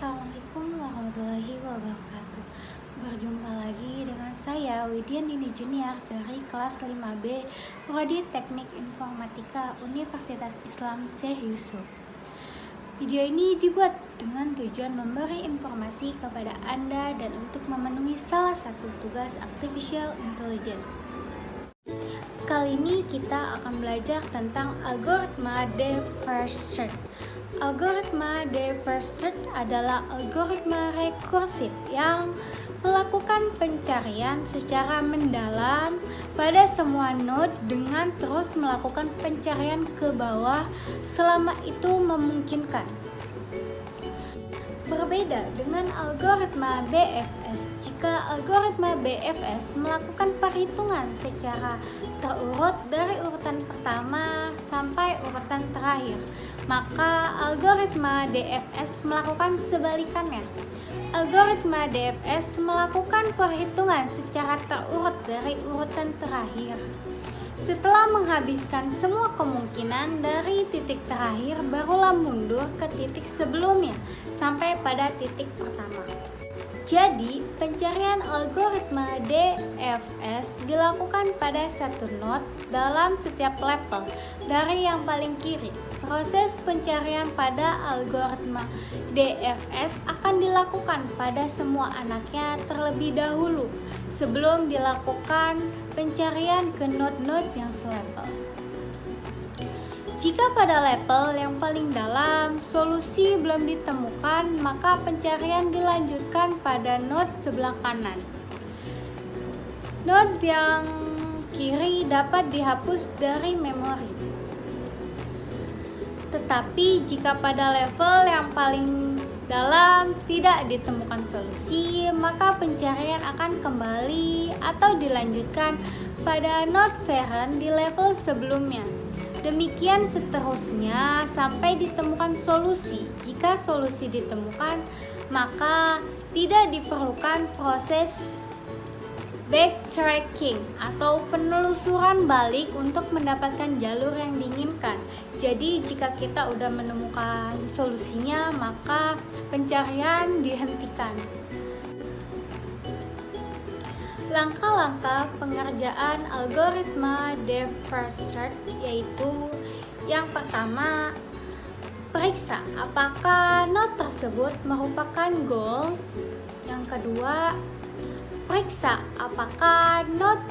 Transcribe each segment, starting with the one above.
Assalamualaikum warahmatullahi wabarakatuh. Berjumpa lagi dengan saya Widya Nini Junior dari kelas 5B Prodi Teknik Informatika Universitas Islam Syekh Yusuf. Video ini dibuat dengan tujuan memberi informasi kepada Anda dan untuk memenuhi salah satu tugas artificial intelligence. Kali ini kita akan belajar tentang algoritma deep first search. Algoritma deep first search adalah algoritma rekursif yang melakukan pencarian secara mendalam pada semua node dengan terus melakukan pencarian ke bawah selama itu memungkinkan. Berbeda dengan algoritma BFS, jika algoritma BFS melakukan perhitungan secara terurut dari urutan pertama sampai urutan terakhir, maka algoritma DFS melakukan sebalikannya. Algoritma DFS melakukan perhitungan secara terurut dari urutan terakhir. Setelah menghabiskan semua kemungkinan dari titik terakhir, barulah mundur ke titik sebelumnya sampai pada titik pertama. Jadi, pencarian algoritma DFS dilakukan pada satu node dalam setiap level dari yang paling kiri. Proses pencarian pada algoritma DFS akan dilakukan pada semua anaknya terlebih dahulu sebelum dilakukan pencarian ke node-node yang selevel. Jika pada level yang paling dalam solusi belum ditemukan, maka pencarian dilanjutkan pada node sebelah kanan. Node yang kiri dapat dihapus dari memori. Tetapi jika pada level yang paling dalam tidak ditemukan solusi, maka pencarian akan kembali atau dilanjutkan pada node parent di level sebelumnya. Demikian seterusnya sampai ditemukan solusi. Jika solusi ditemukan, maka tidak diperlukan proses backtracking atau penelusuran balik untuk mendapatkan jalur yang diinginkan. Jadi jika kita sudah menemukan solusinya, maka pencarian dihentikan. Langkah-langkah pengerjaan algoritma deep first search yaitu: yang pertama, periksa apakah node tersebut merupakan goals. Yang kedua, periksa apakah node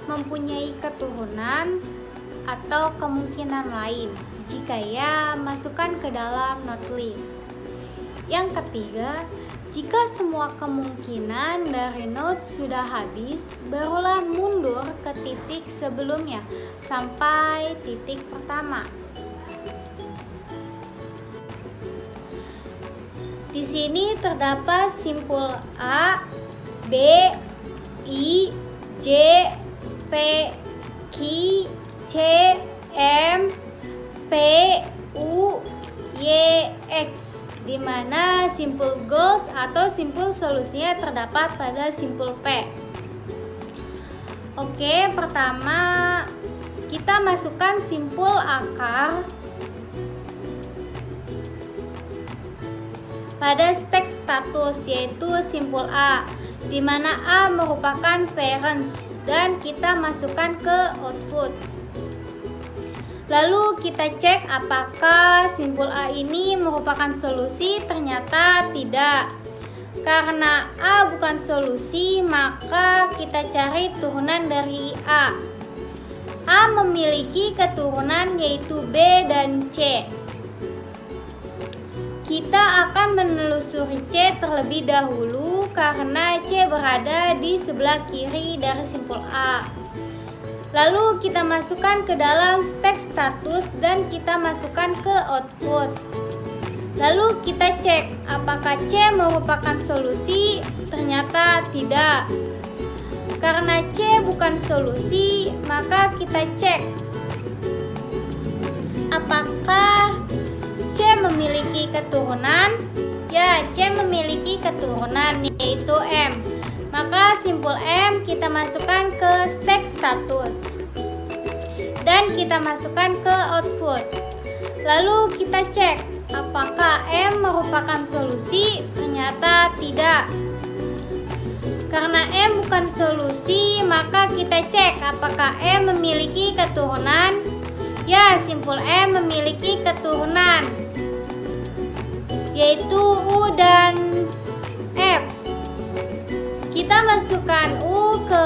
mempunyai keturunan atau kemungkinan lain. Jika ya, masukkan ke dalam node list. Yang ketiga, jika semua kemungkinan dari node sudah habis, barulah mundur ke titik sebelumnya sampai titik pertama. Di sini terdapat simpul A, B, I, J, P, Q, C, M, P, U, Y, X, di mana simpul goals atau simpul solusinya terdapat pada simpul P. Oke, pertama kita masukkan simpul akar pada stack status, yaitu simpul A, di mana A merupakan parents dan kita masukkan ke output. Lalu kita cek apakah simpul A ini merupakan solusi. Ternyata tidak. Karena A bukan solusi, maka kita cari turunan dari A. A memiliki keturunan yaitu B dan C. Kita akan menelusuri C terlebih dahulu karena C berada di sebelah kiri dari simpul A. Lalu kita masukkan ke dalam stack status dan kita masukkan ke output. Lalu kita cek apakah C merupakan solusi. Ternyata tidak. Karena C bukan solusi, maka kita cek apakah C memiliki keturunan. Ya, C memiliki keturunan yaitu M. Maka simpul M kita masukkan ke stack status dan kita masukkan ke output. Lalu kita cek apakah M merupakan solusi? Ternyata tidak. Karena M bukan solusi, maka kita cek apakah M memiliki keturunan. Ya, simpul M memiliki keturunan, yaitu U dan F. Kita masukkan U ke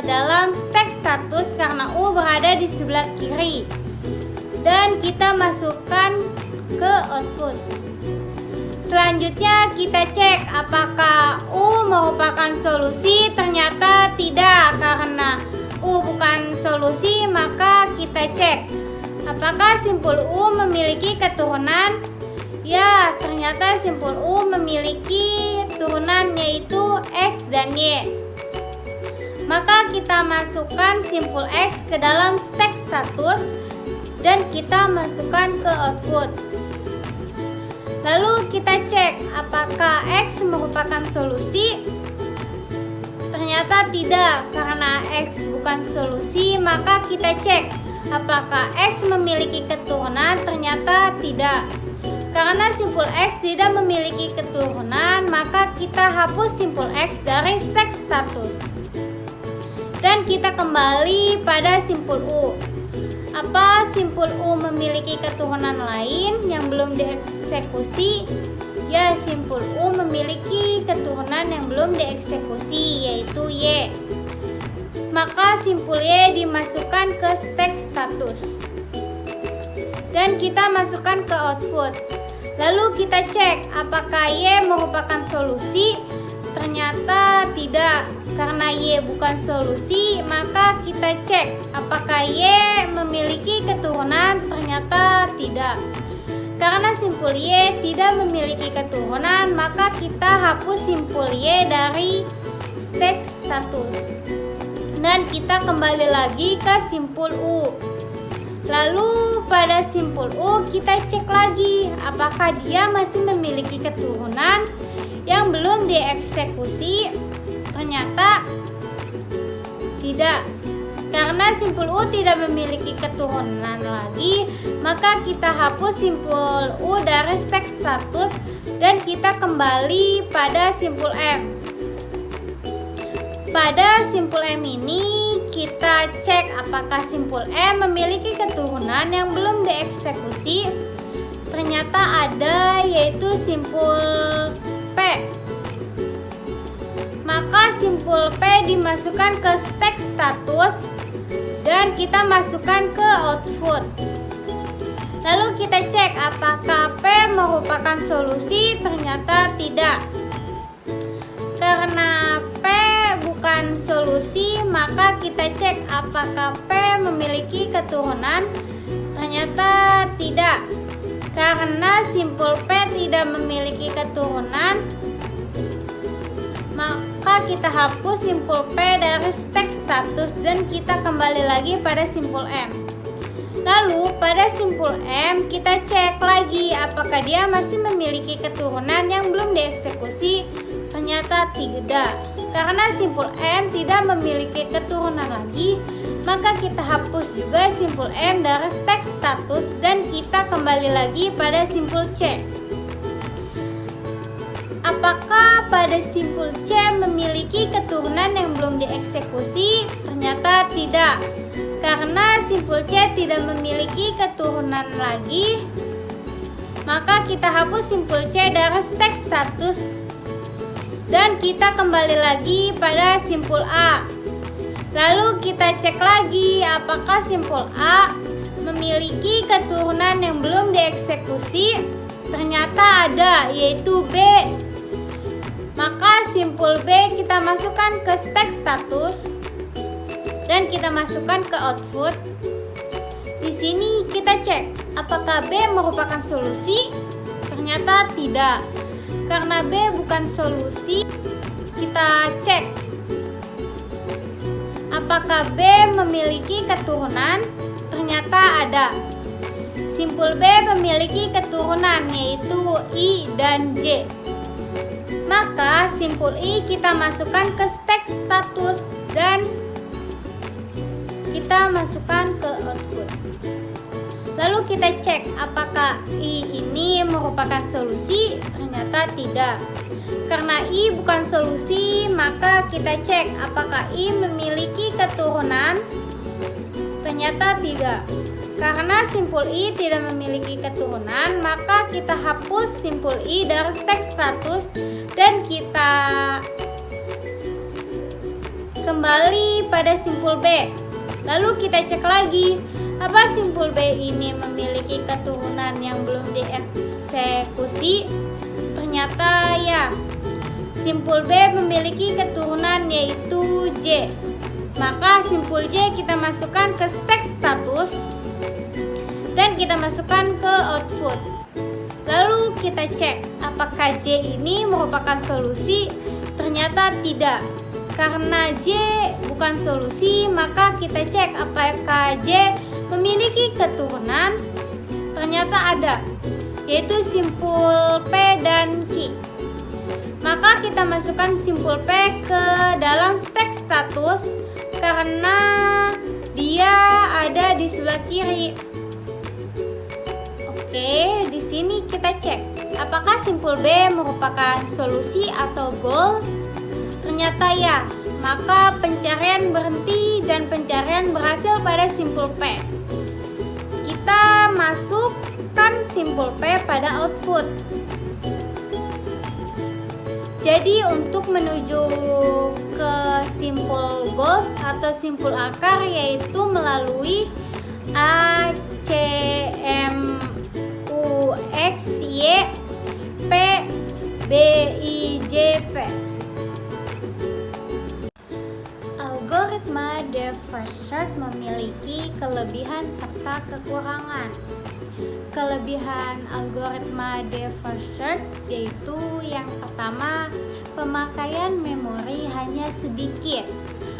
dalam stack status karena U berada di sebelah kiri. Dan kita masukkan ke output. Selanjutnya kita cek apakah U merupakan solusi. Ternyata tidak. Karena U bukan solusi, maka kita cek apakah simpul U memiliki keturunan. Ya, ternyata simpul U memiliki turunan, yaitu X dan Y. Maka kita masukkan simpul X ke dalam stack status dan kita masukkan ke output. Lalu kita cek apakah X merupakan solusi. Ternyata tidak. Karena X bukan solusi, maka kita cek apakah X memiliki keturunan. Ternyata tidak. Karena simpul X tidak memiliki keturunan, maka kita hapus simpul X dari stack status. Dan kita kembali pada simpul U. Apa simpul U memiliki keturunan lain yang belum dieksekusi? Ya, simpul U memiliki keturunan yang belum dieksekusi, yaitu Y. Maka simpul Y dimasukkan ke stack status. Dan kita masukkan ke output. Lalu kita cek apakah Y merupakan solusi. Ternyata tidak. Karena Y bukan solusi, maka kita cek apakah Y memiliki keturunan. Ternyata tidak. Karena simpul Y tidak memiliki keturunan, maka kita hapus simpul Y dari stack status. Dan kita kembali lagi ke simpul U. Lalu pada simpul U kita cek lagi apakah dia masih memiliki keturunan yang belum dieksekusi. Ternyata tidak. Karena simpul U tidak memiliki keturunan lagi, maka kita hapus simpul U dari stack status dan kita kembali pada simpul M. Pada simpul M ini kita cek apakah simpul M memiliki keturunan yang belum dieksekusi. Ternyata ada, yaitu simpul P. Maka simpul P dimasukkan ke stack status dan kita masukkan ke output. Lalu kita cek apakah P merupakan solusi. Ternyata tidak. Karena P bukan solusi, maka kita cek apakah P memiliki keturunan. Ternyata tidak. Karena simpul P tidak memiliki keturunan, maka kita hapus simpul P dari stack status dan kita kembali lagi pada simpul M. Lalu pada simpul M kita cek lagi apakah dia masih memiliki keturunan yang belum dieksekusi. Ternyata tidak. Karena simpul M tidak memiliki keturunan lagi, maka kita hapus juga simpul M dari stack status dan kita kembali lagi pada simpul C. Apakah pada simpul C memiliki keturunan yang belum dieksekusi? Ternyata tidak. Karena simpul C tidak memiliki keturunan lagi, maka kita hapus simpul C dari stack status dan kita kembali lagi pada simpul A. Lalu kita cek lagi apakah simpul A memiliki keturunan yang belum dieksekusi. Ternyata ada, yaitu B. Maka simpul B kita masukkan ke stack status dan kita masukkan ke output. Di sini kita cek apakah B merupakan solusi. Ternyata tidak. Karena B bukan solusi, kita cek apakah B memiliki keturunan. Ternyata ada. Simpul B memiliki keturunan, yaitu I dan J. Maka simpul I kita masukkan ke stack status dan kita masukkan ke output. Lalu kita cek apakah I ini merupakan solusi. Ternyata tidak. Karena I bukan solusi, maka kita cek apakah I memiliki keturunan. Ternyata tidak. Karena simpul I tidak memiliki keturunan, maka kita hapus simpul I dari teks status dan kita kembali pada simpul B. Lalu kita cek lagi, apa simpul B ini memiliki keturunan yang belum dieksekusi? Ternyata ya, simpul B memiliki keturunan yaitu J. Maka simpul J kita masukkan ke teks status dan kita masukkan ke output. Lalu kita cek apakah J ini merupakan solusi. Ternyata tidak. Karena J bukan solusi, maka kita cek apakah J memiliki keturunan. Ternyata ada, yaitu simpul P dan Q. Maka kita masukkan simpul P ke dalam teks status karena dia ada di sebelah kiri. Oke, di sini kita cek apakah simpul B merupakan solusi atau goal. Ternyata ya, maka pencarian berhenti dan pencarian berhasil pada simpul P. Kita masukkan simpul P pada output. Jadi untuk menuju ke simpul goals atau simpul akar yaitu melalui A, C, M, U, X, Y, P, B, I, J, P. Algoritma depth first search memiliki kelebihan serta kekurangan. Kelebihan algoritma depth first search yaitu yang pertama, pemakaian memori hanya sedikit.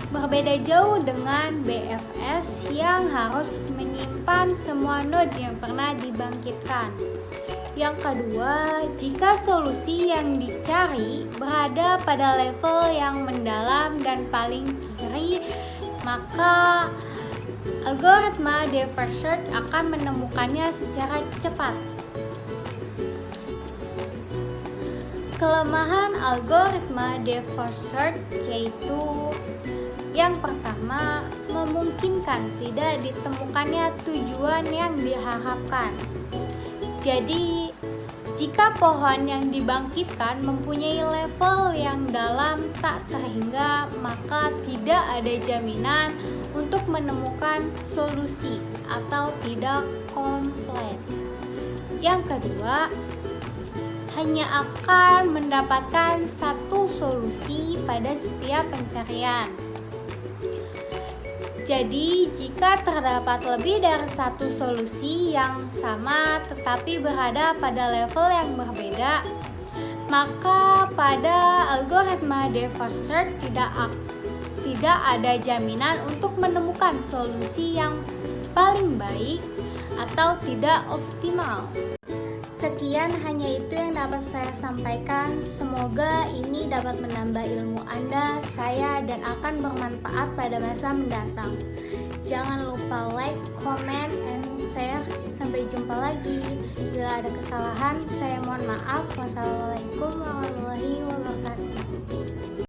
Berbeda jauh dengan BFS yang harus menyimpan semua node yang pernah dibangkitkan. Yang kedua, jika solusi yang dicari berada pada level yang mendalam dan paling kiri, maka algoritma depth first search akan menemukannya secara cepat. Kelemahan algoritma depth first search yaitu yang pertama, memungkinkan tidak ditemukannya tujuan yang diharapkan. Jadi, jika pohon yang dibangkitkan mempunyai level yang dalam tak terhingga, maka tidak ada jaminan untuk menemukan solusi atau tidak komplit. Yang kedua, hanya akan mendapatkan satu solusi pada setiap pencarian. Jadi, jika terdapat lebih dari satu solusi yang sama tetapi berada pada level yang berbeda, maka pada algoritma depth first search tidak ada jaminan untuk menemukan solusi yang paling baik atau tidak optimal. Sekian hanya itu yang dapat saya sampaikan. Semoga ini dapat menambah ilmu Anda, saya, dan akan bermanfaat pada masa mendatang. Jangan lupa like, comment, and share. Sampai jumpa lagi. Bila ada kesalahan, saya mohon maaf. Wassalamualaikum warahmatullahi wabarakatuh.